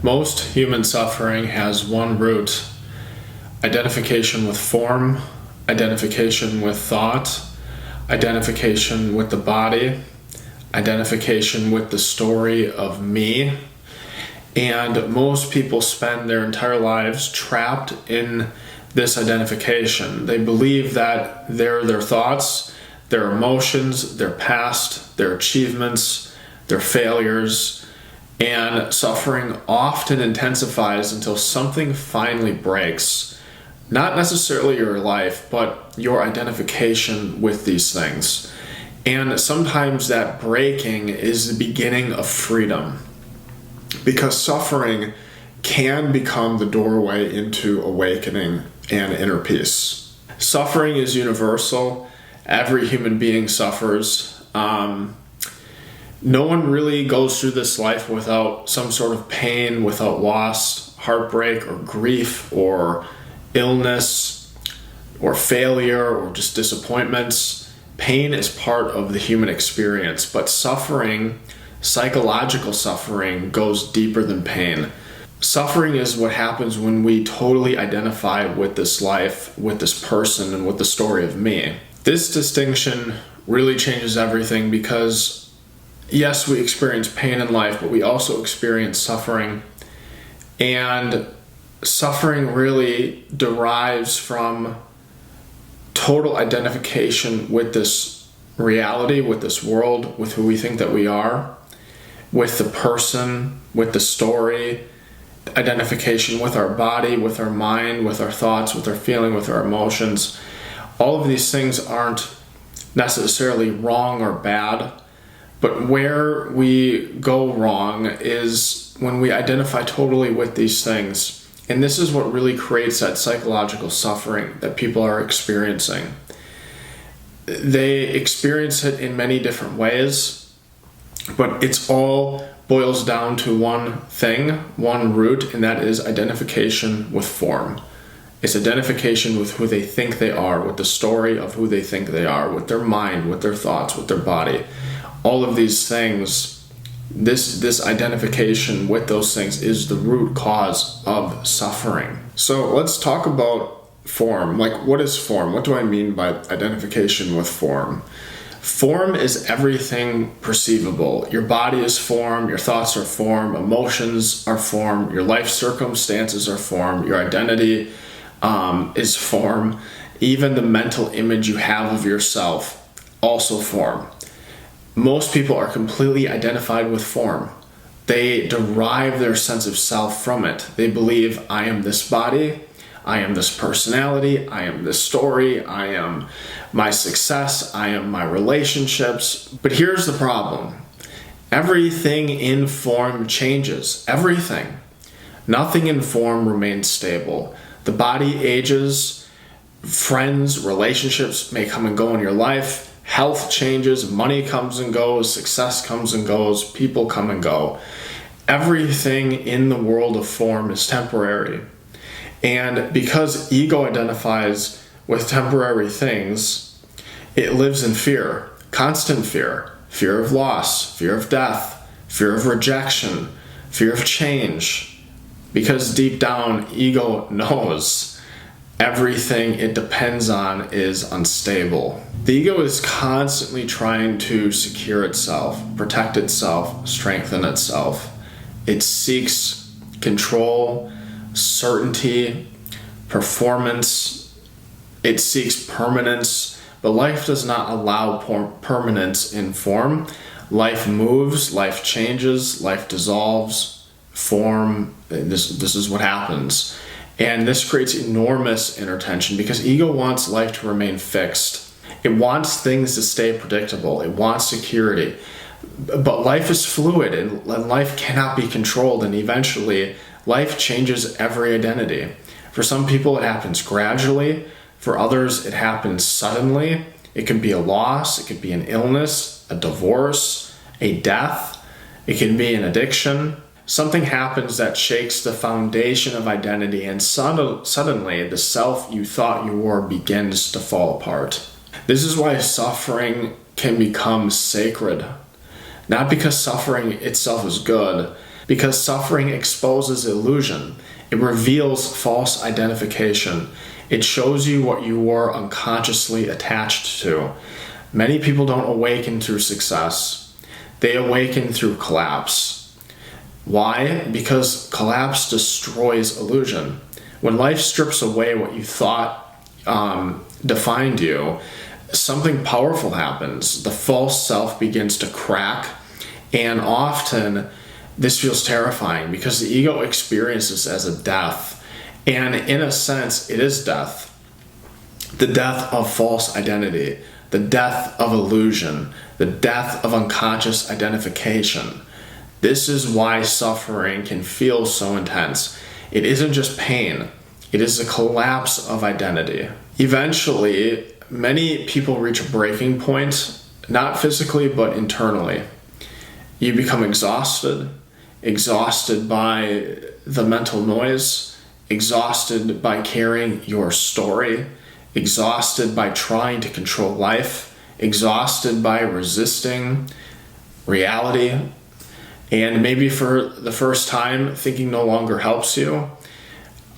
Most human suffering has one root: identification with form, identification with thought, identification with the body, identification with the story of me. And most people spend their entire lives trapped in this identification. They believe that they're their thoughts, their emotions, their past, their achievements, their failures, and suffering often intensifies until something finally breaks. Not necessarily your life, but your identification with these things. And sometimes that breaking is the beginning of freedom, because suffering can become the doorway into awakening and inner peace. Suffering is universal. Every human being suffers. No one really goes through this life without some sort of pain, without loss, heartbreak, or grief, or illness, or failure, or just disappointments. Pain is part of the human experience, but suffering, psychological suffering, goes deeper than pain. Suffering is what happens when we totally identify with this life, with this person, and with the story of me. This distinction really changes everything, because yes, we experience pain in life, but we also experience suffering. And suffering really derives from total identification with this reality, with this world, with who we think that we are, with the person, with the story, identification with our body, with our mind, with our thoughts, with our feeling, with our emotions. All of these things aren't necessarily wrong or bad. But where we go wrong is when we identify totally with these things. And this is what really creates that psychological suffering that people are experiencing. They experience it in many different ways, but it's all boils down to one thing, one root, and that is identification with form. It's identification with who they think they are, with the story of who they think they are, with their mind, with their thoughts, with their body. All of these things, this identification with those things is the root cause of suffering. So let's talk about form. Like, what is form? What do I mean by identification with form? Form is everything perceivable. Your body is form, your thoughts are form, emotions are form, your life circumstances are form, your identity is form. Even the mental image you have of yourself, also form. Most people are completely identified with form. They derive their sense of self from it. They believe, I am this body, I am this personality, I am this story, I am my success, I am my relationships. But here's the problem. Everything in form changes. Everything. Nothing in form remains stable. The body ages, friends, relationships may come and go in your life. Health changes, money comes and goes, success comes and goes, people come and go. Everything in the world of form is temporary. And because ego identifies with temporary things, it lives in fear, constant fear. Fear of loss, fear of death, fear of rejection, fear of change. Because deep down, ego knows everything it depends on is unstable. The ego is constantly trying to secure itself, protect itself, strengthen itself. It seeks control, certainty, performance. It seeks permanence, but life does not allow permanence in form. Life moves, life changes, life dissolves, form. This is what happens. And this creates enormous inner tension because ego wants life to remain fixed. It wants things to stay predictable. It wants security. But life is fluid and life cannot be controlled, and eventually life changes every identity. For some people it happens gradually. For others it happens suddenly. It could be a loss, it could be an illness, a divorce, a death. It can be an addiction. Something happens that shakes the foundation of identity, and suddenly the self you thought you were begins to fall apart. This is why suffering can become sacred. Not because suffering itself is good, because suffering exposes illusion. It reveals false identification. It shows you what you were unconsciously attached to. Many people don't awaken through success. They awaken through collapse. Why? Because collapse destroys illusion. When life strips away what you thought defined you, something powerful happens. The false self begins to crack, and often this feels terrifying because the ego experiences as a death, and in a sense it is death. The death of false identity, the death of illusion, the death of unconscious identification. This is why suffering can feel so intense. It isn't just pain, it is a collapse of identity. Eventually, many people reach a breaking point, not physically but internally. You become exhausted by the mental noise, exhausted by carrying your story, exhausted by trying to control life, exhausted by resisting reality, and maybe for the first time, thinking no longer helps you.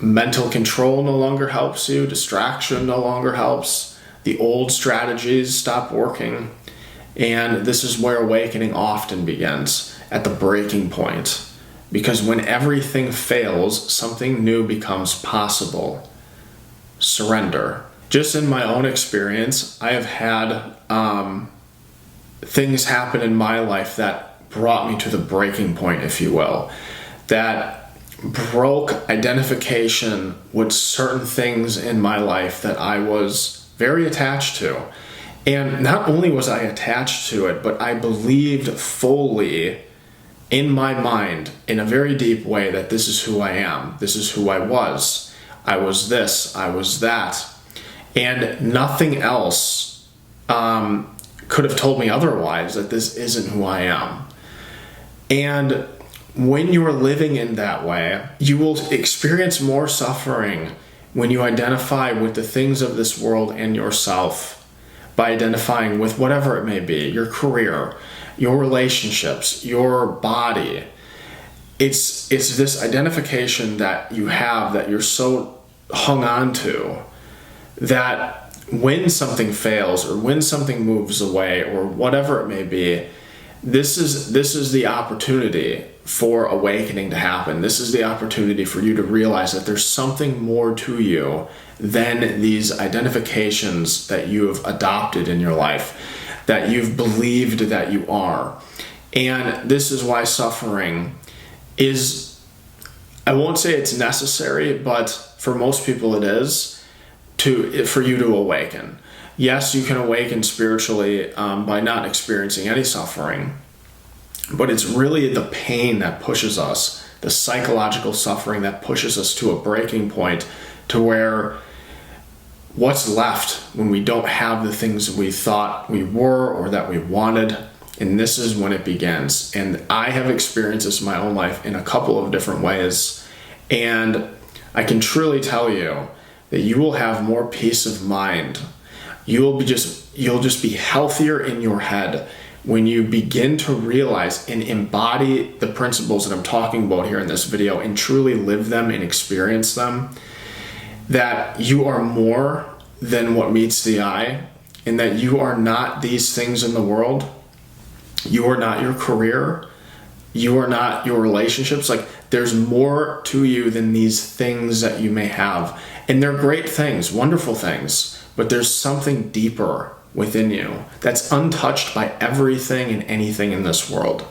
Mental control no longer helps you. Distraction no longer helps. The old strategies stop working. And this is where awakening often begins, at the breaking point. Because when everything fails, something new becomes possible. Surrender. Just in my own experience, I have had things happen in my life that brought me to the breaking point, if you will, that broke identification with certain things in my life that I was very attached to. And not only was I attached to it, but I believed fully in my mind, in a very deep way, that this is who I am. This is who I was. I was this. I was that. And nothing else could have told me otherwise, that this isn't who I am. And when you are living in that way, you will experience more suffering when you identify with the things of this world and yourself, by identifying with whatever it may be, your career, your relationships, your body. It's this identification that you have, that you're so hung on to, that when something fails or when something moves away or whatever it may be, this is the opportunity for awakening to happen. This is the opportunity for you to realize that there's something more to you than these identifications that you have adopted in your life, that you've believed that you are. And this is why suffering is, I won't say it's necessary, but for most people it is, for you to awaken. Yes, you can awaken spiritually by not experiencing any suffering, but it's really the pain that pushes us, the psychological suffering that pushes us to a breaking point, to where what's left when we don't have the things we thought we were or that we wanted, and this is when it begins. And I have experienced this in my own life in a couple of different ways, and I can truly tell you that you will have more peace of mind. You'll just be healthier in your head when you begin to realize and embody the principles that I'm talking about here in this video, and truly live them and experience them, that you are more than what meets the eye, and that you are not these things in the world. You are not your career. You are not your relationships. Like, there's more to you than these things that you may have. And they're great things, wonderful things, but there's something deeper within you that's untouched by everything and anything in this world.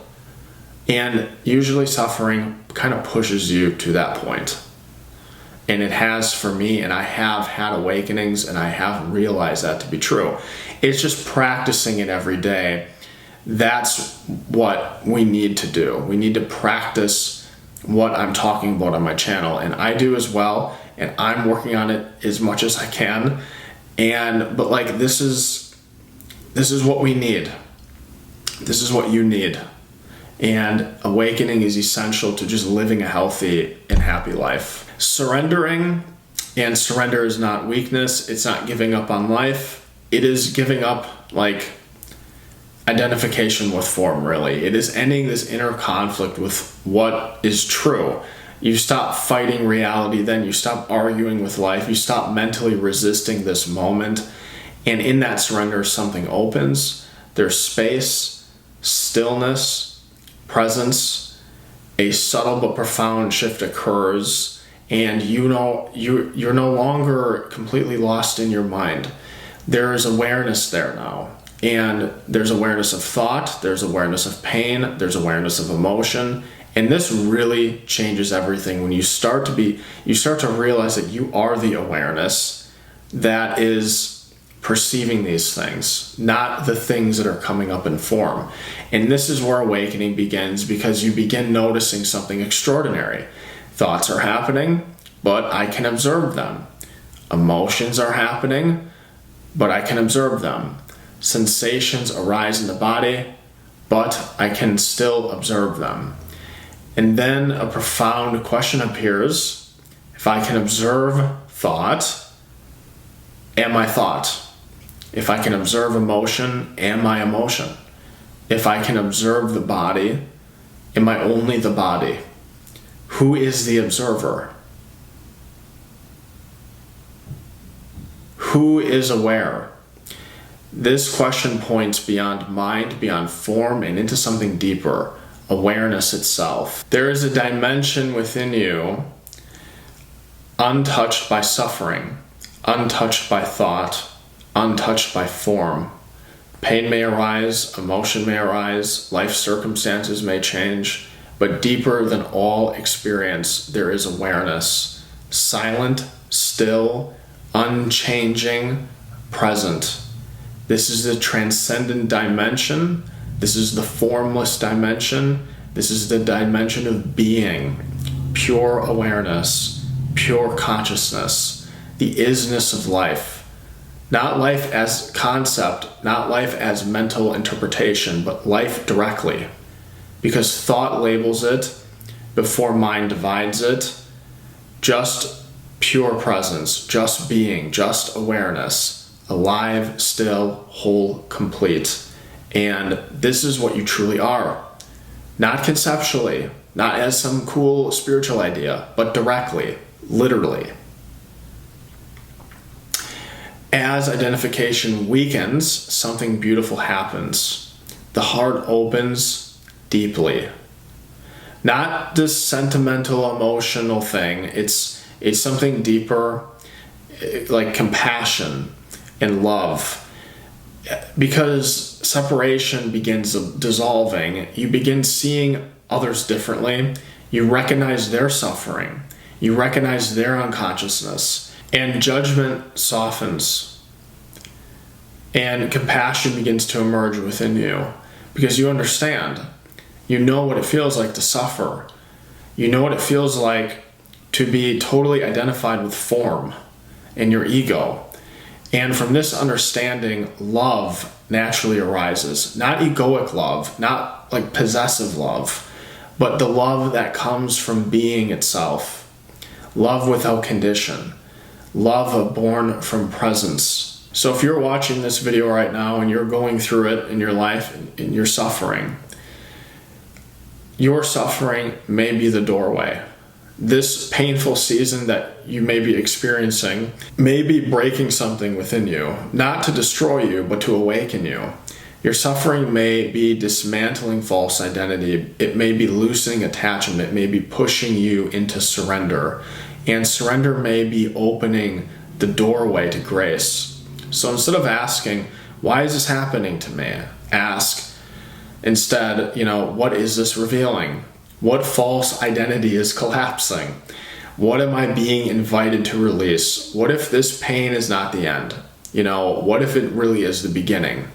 And usually suffering kind of pushes you to that point. And it has for me, and I have had awakenings, and I have realized that to be true. It's just practicing it every day. That's what we need to do. We need to practice what I'm talking about on my channel, and I do as well, and I'm working on it as much as I can. But like, this is what we need. This is what you need. And awakening is essential to just living a healthy and happy life. Surrendering, and surrender is not weakness. It's not giving up on life. It is giving up, like, identification with form, really. It is ending this inner conflict with what is true. You stop fighting reality, then you stop arguing with life, you stop mentally resisting this moment, and in that surrender, something opens. There's space, stillness, presence, a subtle but profound shift occurs, and you're no longer completely lost in your mind. There is awareness there now. And there's awareness of thought, there's awareness of pain, there's awareness of emotion. And this really changes everything when you start to realize that you are the awareness that is perceiving these things, not the things that are coming up in form. And this is where awakening begins, because you begin noticing something extraordinary. Thoughts are happening, but I can observe them. Emotions are happening, but I can observe them. Sensations arise in the body, but I can still observe them. And then a profound question appears. If I can observe thought, am I thought? If I can observe emotion, am I emotion? If I can observe the body, am I only the body? Who is the observer? Who is aware? This question points beyond mind, beyond form, and into something deeper, awareness itself. There is a dimension within you untouched by suffering, untouched by thought, untouched by form. Pain may arise, emotion may arise, life circumstances may change, but deeper than all experience, there is awareness, silent, still, unchanging, present. This is the transcendent dimension. This is the formless dimension. This is the dimension of being, pure awareness, pure consciousness, the isness of life. Not life as concept, not life as mental interpretation, but life directly. Because thought labels it before mind divides it. Just pure presence, just being, just awareness. Alive, still, whole, complete. And this is what you truly are. Not conceptually, not as some cool spiritual idea, but directly, literally. As identification weakens, something beautiful happens. The heart opens deeply. Not this sentimental, emotional thing. It's something deeper, like compassion and love. Because separation begins dissolving, you begin seeing others differently. You recognize their suffering. You recognize their unconsciousness. And judgment softens. And compassion begins to emerge within you. Because you understand. You know what it feels like to suffer. You know what it feels like to be totally identified with form and your ego. And from this understanding, love naturally arises. Not egoic love, not like possessive love, but the love that comes from being itself. Love without condition. Love born from presence. So if you're watching this video right now and you're going through it in your life and you're suffering, your suffering may be the doorway. This painful season that you may be experiencing may be breaking something within you, not to destroy you, but to awaken you. Your suffering may be dismantling false identity. It may be loosening attachment. It may be pushing you into surrender. And surrender may be opening the doorway to grace. So instead of asking, why is this happening to me? Ask instead, what is this revealing? What false identity is collapsing? What am I being invited to release? What if this pain is not the end? What if it really is the beginning?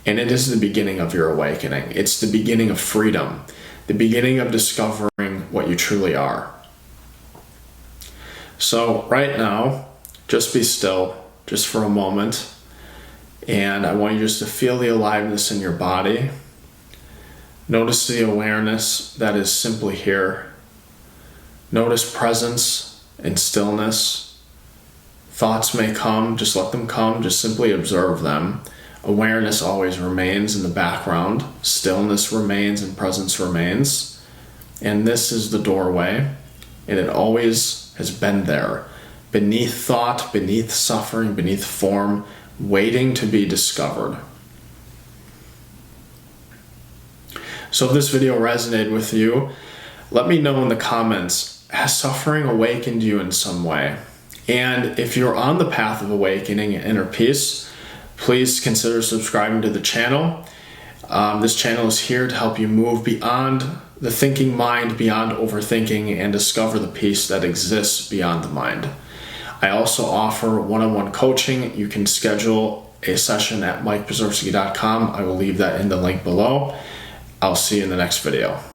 And it is the beginning of your awakening. It's the beginning of freedom, the beginning of discovering what you truly are. So right now, just be still, just for a moment. And I want you just to feel the aliveness in your body. Notice the awareness that is simply here. Notice presence and stillness. Thoughts may come, just let them come, just simply observe them. Awareness always remains in the background. Stillness remains and presence remains. And this is the doorway. And it always has been there. Beneath thought, beneath suffering, beneath form, waiting to be discovered. So if this video resonated with you, let me know in the comments, has suffering awakened you in some way? And if you're on the path of awakening and inner peace, please consider subscribing to the channel. This channel is here to help you move beyond the thinking mind, beyond overthinking, and discover the peace that exists beyond the mind. I also offer one-on-one coaching. You can schedule a session at mikepozorski.com. I will leave that in the link below. I'll see you in the next video.